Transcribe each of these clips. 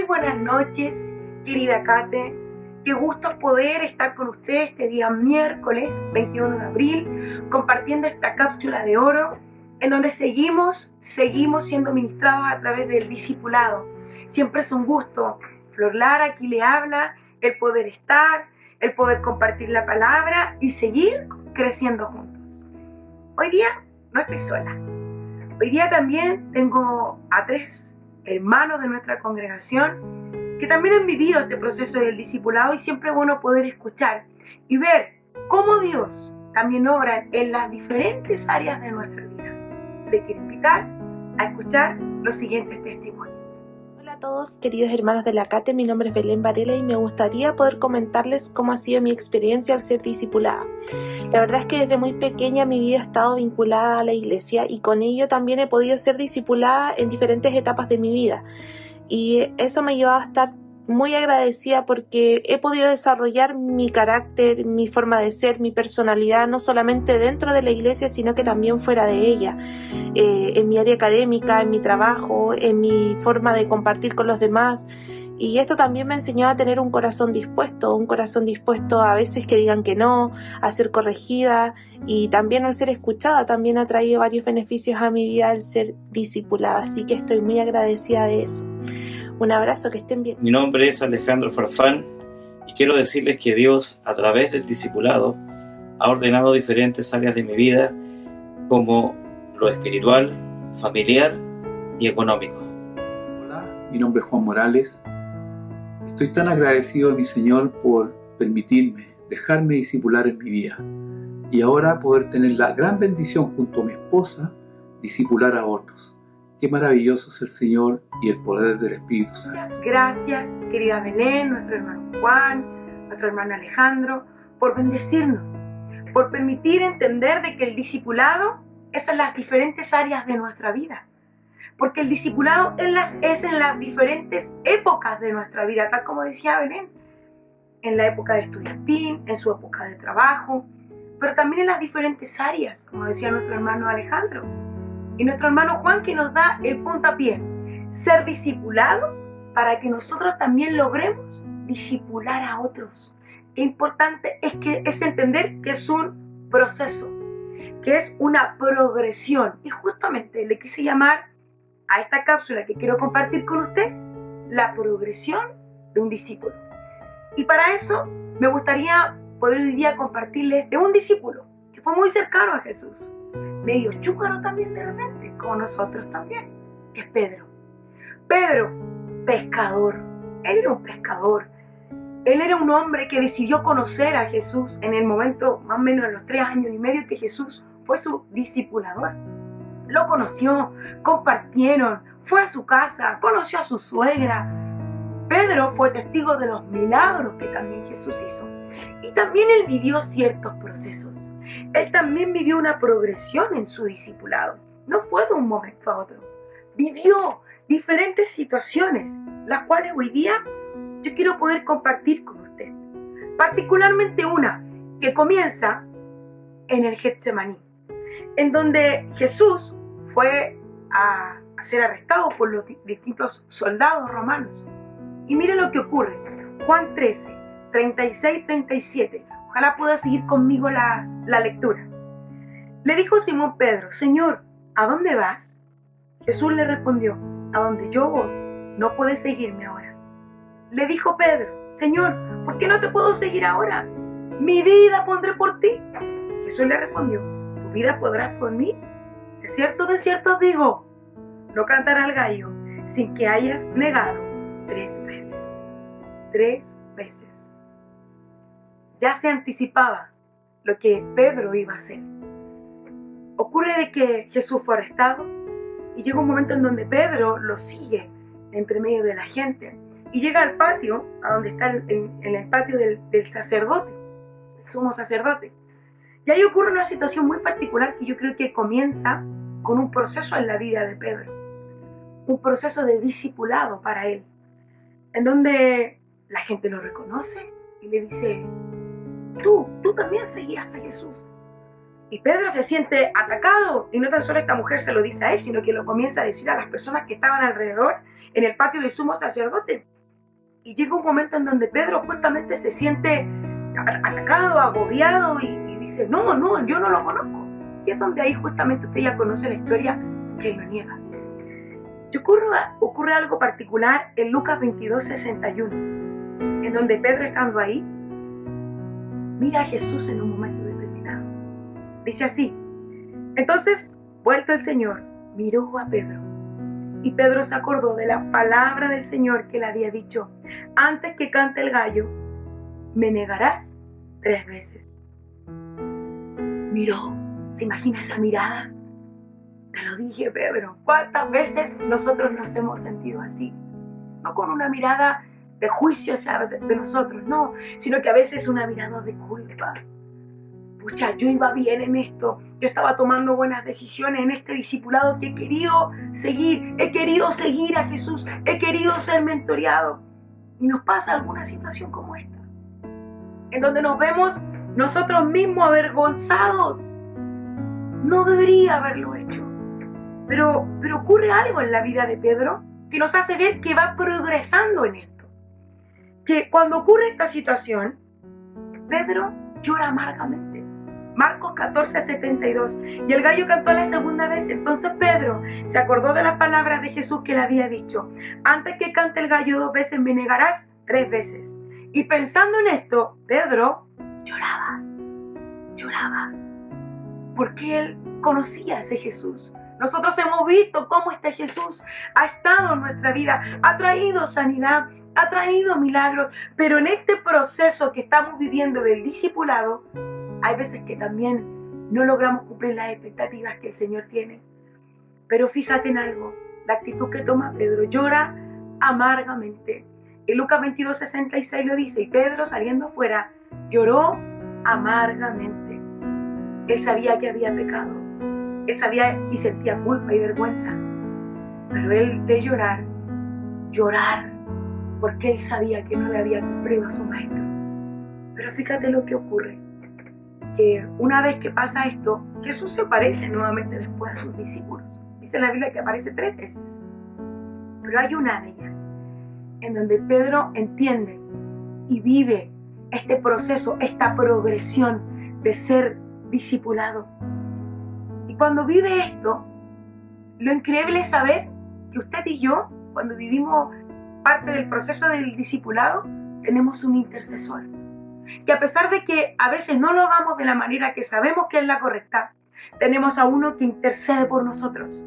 Muy buenas noches, querida Kate. Qué gusto poder estar con usted este día miércoles 21 de abril, compartiendo esta cápsula de oro, en donde seguimos siendo ministrados a través del discipulado. Siempre es un gusto. Flor Lara aquí le habla, el poder estar, el poder compartir la palabra y seguir creciendo juntos. Hoy día no estoy sola. Hoy día también tengo a 3 hermanos de nuestra congregación que también han vivido este proceso del discipulado, y siempre es bueno poder escuchar y ver cómo Dios también obra en las diferentes áreas de nuestra vida. Le quiero invitar a escuchar los siguientes testimonios. Hola a todos, queridos hermanos de la CATE, mi nombre es Belén Varela y me gustaría poder comentarles cómo ha sido mi experiencia al ser discipulada. La verdad es que desde muy pequeña mi vida ha estado vinculada a la iglesia, y con ello también he podido ser discipulada en diferentes etapas de mi vida. Y eso me llevaba a estar muy agradecida porque he podido desarrollar mi carácter, mi forma de ser, mi personalidad, no solamente dentro de la iglesia, sino que también fuera de ella, en mi área académica, en mi trabajo, en mi forma de compartir con los demás. Y esto también me enseñó a tener un corazón dispuesto a veces que digan que no, a ser corregida, y también al ser escuchada también ha traído varios beneficios a mi vida al ser discipulada, así que estoy muy agradecida de eso. Un abrazo, que estén bien. Mi nombre es Alejandro Farfán y quiero decirles que Dios, a través del discipulado, ha ordenado diferentes áreas de mi vida, como lo espiritual, familiar y económico. Hola, mi nombre es Juan Morales. Estoy tan agradecido a mi Señor por permitirme, dejarme discipular en mi vida, y ahora poder tener la gran bendición junto a mi esposa, discipular a otros. Qué maravilloso es el Señor y el poder del Espíritu Santo. Gracias, querida Belén, nuestro hermano Juan, nuestro hermano Alejandro, por bendecirnos, por permitir entender de que el discipulado es en las diferentes áreas de nuestra vida. Porque el discipulado es en las diferentes épocas de nuestra vida, tal como decía Belén, en la época de estudiantil, en su época de trabajo, pero también en las diferentes áreas, como decía nuestro hermano Alejandro. Y nuestro hermano Juan, que nos da el puntapié, ser discipulados para que nosotros también logremos discipular a otros. Qué importante es entender que es un proceso, que es una progresión. Y justamente le quise llamar a esta cápsula que quiero compartir con usted, la progresión de un discípulo. Y para eso me gustaría poder hoy día compartirles de un discípulo que fue muy cercano a Jesús, medio chúcaro también de repente, como nosotros también, que es Pedro. Pedro, pescador. Él era un pescador. Él era un hombre que decidió conocer a Jesús en el momento, más o menos en los 3 años y medio que Jesús fue su discipulador. Lo conoció, compartieron, fue a su casa, conoció a su suegra. Pedro fue testigo de los milagros que también Jesús hizo. Y también él vivió ciertos procesos. Él también vivió una progresión en su discipulado. No fue de un momento a otro. Vivió diferentes situaciones, las cuales hoy día yo quiero poder compartir con usted. Particularmente una que comienza en el Getsemaní, en donde Jesús fue a ser arrestado por los distintos soldados romanos. Y mire lo que ocurre. Juan 13, 36, 37. Ojalá pueda seguir conmigo la lectura. Le dijo Simón Pedro: Señor, ¿a dónde vas? Jesús le respondió: a donde yo voy, no puedes seguirme ahora. Le dijo Pedro: Señor, ¿por qué no te puedo seguir ahora? Mi vida pondré por ti. Jesús le respondió: ¿tu vida podrás por mí? De cierto os digo, no cantará el gallo sin que hayas negado 3 veces. 3 veces. Ya se anticipaba lo que Pedro iba a hacer. Ocurre de que Jesús fue arrestado y llega un momento en donde Pedro lo sigue entre medio de la gente y llega al patio, a donde está en el patio del sacerdote, el sumo sacerdote. Y ahí ocurre una situación muy particular que yo creo que comienza con un proceso en la vida de Pedro, un proceso de discipulado para él, en donde la gente lo reconoce y le dice: tú también seguías a Jesús. Y Pedro se siente atacado, y no tan solo esta mujer se lo dice a él, sino que lo comienza a decir a las personas que estaban alrededor en el patio del sumo sacerdote. Y llega un momento en donde Pedro justamente se siente atacado, agobiado, y dice, no, yo no lo conozco. Y es donde ahí justamente usted ya conoce la historia, que él lo niega. Y ocurre algo particular en Lucas 22:61, en donde Pedro, estando ahí, mira a Jesús en un momento determinado. Dice así: entonces, vuelto el Señor, miró a Pedro, y Pedro se acordó de la palabra del Señor que le había dicho: antes que cante el gallo, me negarás 3 veces. Miró, ¿se imagina esa mirada? Te lo dije, Pedro. ¿Cuántas veces nosotros nos hemos sentido así? No con una mirada de juicio hacia de nosotros, no, sino que a veces una mirada de culpa. Pucha, yo iba bien en esto, yo estaba tomando buenas decisiones en este discipulado que he querido seguir a Jesús, he querido ser mentoreado. Y nos pasa alguna situación como esta, en donde nos vemos nosotros mismos avergonzados. No debería haberlo hecho. Pero ocurre algo en la vida de Pedro que nos hace ver que va progresando en esto. Que cuando ocurre esta situación, Pedro llora amargamente. Marcos 14:72. Y el gallo cantó la segunda vez. Entonces Pedro se acordó de las palabras de Jesús que le había dicho: antes que cante el gallo 2 veces, me negarás 3 veces. Y pensando en esto, Pedro lloraba. Porque él conocía a ese Jesús. Nosotros hemos visto cómo este Jesús ha estado en nuestra vida, ha traído sanidad, ha traído milagros, pero en este proceso que estamos viviendo del discipulado, hay veces que también no logramos cumplir las expectativas que el Señor tiene. Pero fíjate en algo, la actitud que toma Pedro: llora amargamente. En Lucas 22:66 lo dice: y Pedro, saliendo fuera, lloró amargamente. Él sabía que había pecado. Él sabía y sentía culpa y vergüenza. Pero él de llorar, porque él sabía que no le había cumplido a su maestro. Pero fíjate lo que ocurre, que una vez que pasa esto, Jesús se aparece nuevamente después a sus discípulos. Dice en la Biblia que aparece 3 veces. Pero hay una de ellas en donde Pedro entiende y vive este proceso, esta progresión de ser discipulado. Y cuando vive esto, lo increíble es saber que usted y yo, cuando vivimos parte del proceso del discipulado, tenemos un intercesor. Que a pesar de que a veces no lo hagamos de la manera que sabemos que es la correcta, tenemos a uno que intercede por nosotros.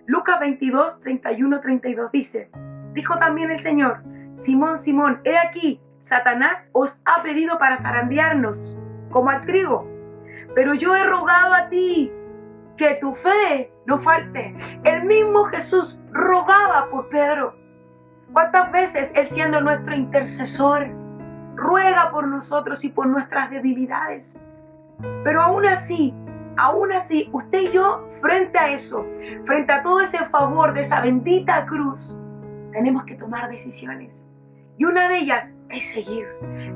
Lucas 22:31-32 dice: dijo también el Señor: Simón, Simón, he aquí, Satanás os ha pedido para zarandearnos como al trigo, pero yo he rogado a ti que tu fe no falte. El mismo Jesús rogaba por Pedro. ¿Cuántas veces Él, siendo nuestro intercesor, ruega por nosotros y por nuestras debilidades? Pero aún así, usted y yo, frente a eso, frente a todo ese favor de esa bendita cruz, tenemos que tomar decisiones. Y una de ellas es seguir,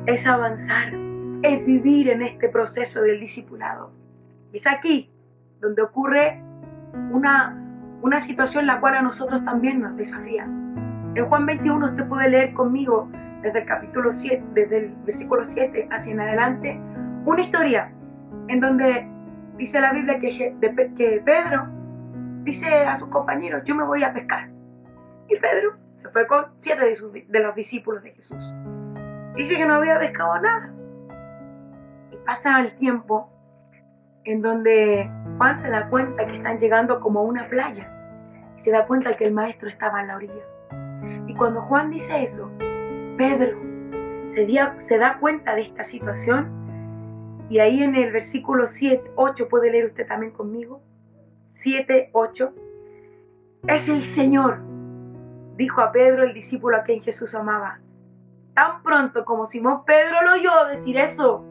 es avanzar, es vivir en este proceso del discipulado. Y es aquí donde ocurre una situación la cual a nosotros también nos desafía. En Juan 21 usted puede leer conmigo desde el capítulo 7, desde el versículo 7 hacia en adelante, una historia en donde dice la Biblia que Pedro dice a sus compañeros: yo me voy a pescar. Y Pedro se fue con 7 de los discípulos de Jesús. Dice que no había pescado nada. Y pasa el tiempo en donde Juan se da cuenta que están llegando como a una playa. Y se da cuenta que el maestro estaba a la orilla. Y cuando Juan dice eso, Pedro se da cuenta de esta situación. Y ahí en el versículo 8, puede leer usted también conmigo, 7:8, es el Señor, dijo a Pedro, el discípulo a quien Jesús amaba. Tan pronto como Simón Pedro lo oyó decir eso,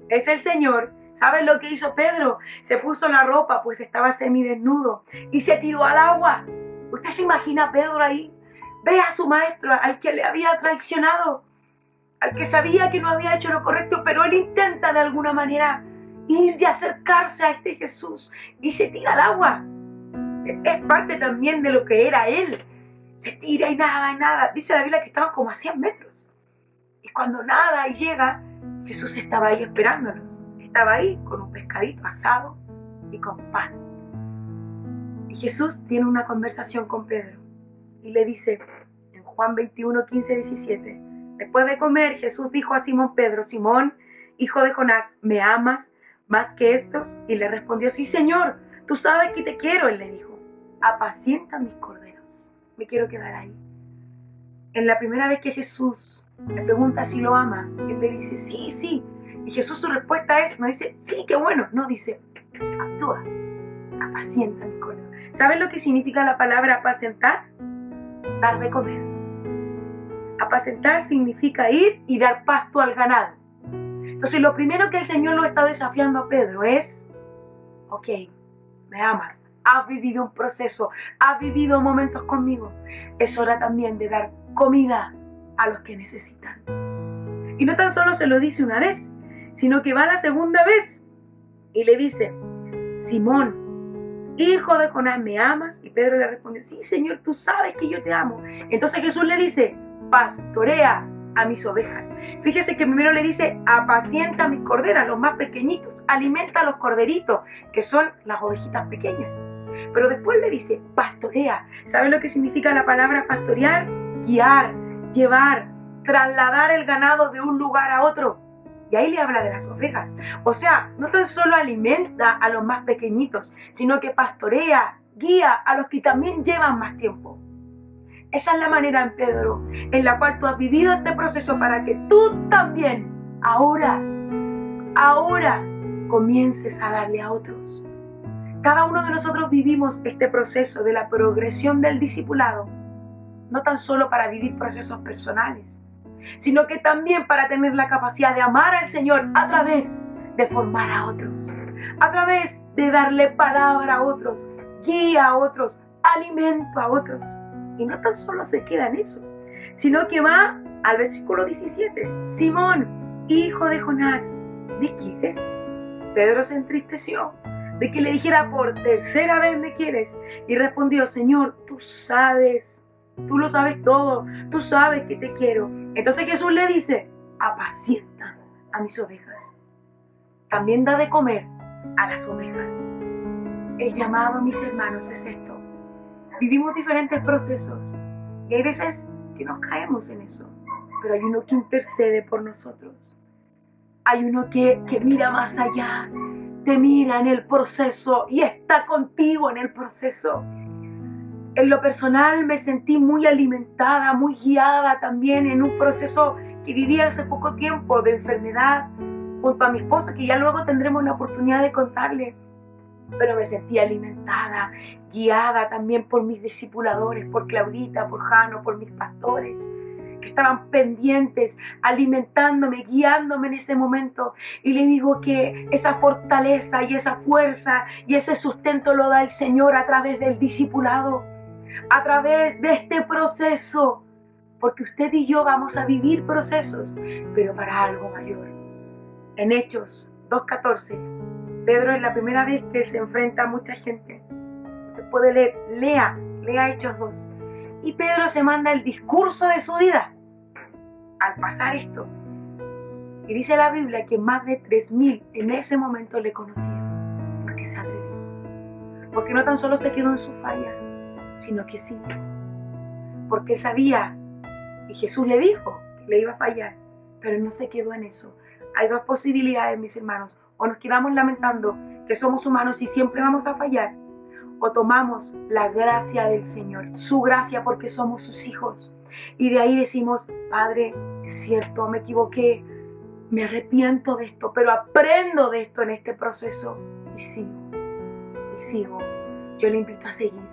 es el Señor, ¿saben lo que hizo Pedro? Se puso la ropa, pues estaba semidesnudo, y se tiró al agua. ¿Usted se imagina a Pedro ahí? Ve a su maestro, al que le había traicionado, al que sabía que no había hecho lo correcto, pero él intenta de alguna manera ir y acercarse a este Jesús y se tira al agua. Es parte también de lo que era él. Se tira y nada. Dice la Biblia que estaban como a 100 metros. Y cuando nada y llega, Jesús estaba ahí esperándolos. Estaba ahí con un pescadito asado y con pan. Y Jesús tiene una conversación con Pedro y le dice en Juan 21, 15, 17, después de comer, Jesús dijo a Simón Pedro: Simón, hijo de Jonás, ¿me amas más que estos? Y le respondió: sí, Señor, tú sabes que te quiero. Él le dijo: apacienta mis corderos. Me quiero quedar ahí. En la primera vez que Jesús le pregunta si lo ama, él le dice: sí, sí. Y Jesús, su respuesta es, no dice: sí, qué bueno. No, dice: actúa, apacienta mis corderos. ¿Saben lo que significa la palabra apacentar? Dar de comer. Apacentar significa ir y dar pasto al ganado. Entonces lo primero que el Señor lo está desafiando a Pedro es: ok, me amas, has vivido un proceso, has vivido momentos conmigo, es hora también de dar comida a los que necesitan. Y no tan solo se lo dice una vez, sino que va la segunda vez y le dice: Simón, hijo de Jonás, ¿me amas? Y Pedro le respondió: sí, Señor, tú sabes que yo te amo. Entonces Jesús le dice: pastorea a mis ovejas. Fíjese que primero le dice: apacienta a mis corderas, los más pequeñitos, alimenta a los corderitos, que son las ovejitas pequeñas. Pero después le dice: pastorea. ¿Sabe lo que significa la palabra pastorear? Guiar, llevar, trasladar el ganado de un lugar a otro. Y ahí le habla de las ovejas. O sea, no tan solo alimenta a los más pequeñitos, sino que pastorea, guía a los que también llevan más tiempo. Esa es la manera, Pedro, en la cual tú has vivido este proceso para que tú también, ahora, comiences a darle a otros. Cada uno de nosotros vivimos este proceso de la progresión del discipulado, no tan solo para vivir procesos personales, sino que también para tener la capacidad de amar al Señor a través de formar a otros, a través de darle palabra a otros, guía a otros, alimento a otros. Y no tan solo se queda en eso, sino que va al versículo 17. Simón, hijo de Jonás, ¿me quieres? Pedro se entristeció de que le dijera por tercera vez: ¿me quieres? Y respondió: Señor, tú sabes, tú lo sabes todo, tú sabes que te quiero. Entonces Jesús le dice: apacienta a mis ovejas. También da de comer a las ovejas. El llamado, mis hermanos, es esto. Vivimos diferentes procesos y hay veces que nos caemos en eso, pero hay uno que intercede por nosotros. Hay uno que mira más allá, te mira en el proceso y está contigo en el proceso. En lo personal me sentí muy alimentada, muy guiada también en un proceso que viví hace poco tiempo de enfermedad junto a mi esposa, que ya luego tendremos la oportunidad de contarle. Pero me sentí alimentada, guiada también por mis discipuladores, por Claudita, por Jano, por mis pastores, que estaban pendientes, alimentándome, guiándome en ese momento. Y le digo que esa fortaleza y esa fuerza y ese sustento lo da el Señor a través del discipulado, a través de este proceso, porque usted y yo vamos a vivir procesos, pero para algo mayor. En Hechos 2:14, Pedro es la primera vez que él se enfrenta a mucha gente. Usted puede leer, lea Hechos 2. Y Pedro se manda el discurso de su vida al pasar esto. Y dice la Biblia que más de 3,000 en ese momento le conocían, porque se atrevió. Porque no tan solo se quedó en su falla, sino que sí. Porque él sabía, y Jesús le dijo que le iba a fallar, pero no se quedó en eso. Hay dos posibilidades, mis hermanos. O nos quedamos lamentando que somos humanos y siempre vamos a fallar, o tomamos la gracia del Señor, su gracia, porque somos sus hijos. Y de ahí decimos: Padre, es cierto, me equivoqué, me arrepiento de esto, pero aprendo de esto en este proceso. Y sigo. Yo le invito a seguir.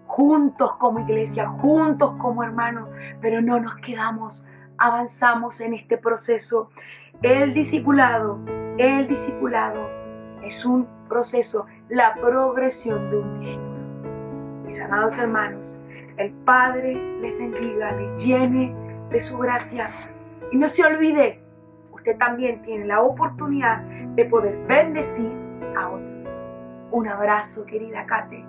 Juntos como iglesia, juntos como hermanos, pero no nos quedamos, avanzamos en este proceso. El discipulado es un proceso, la progresión de un discípulo. Mis amados hermanos, el Padre les bendiga, les llene de su gracia. Y no se olvide, usted también tiene la oportunidad de poder bendecir a otros. Un abrazo, querida Kate.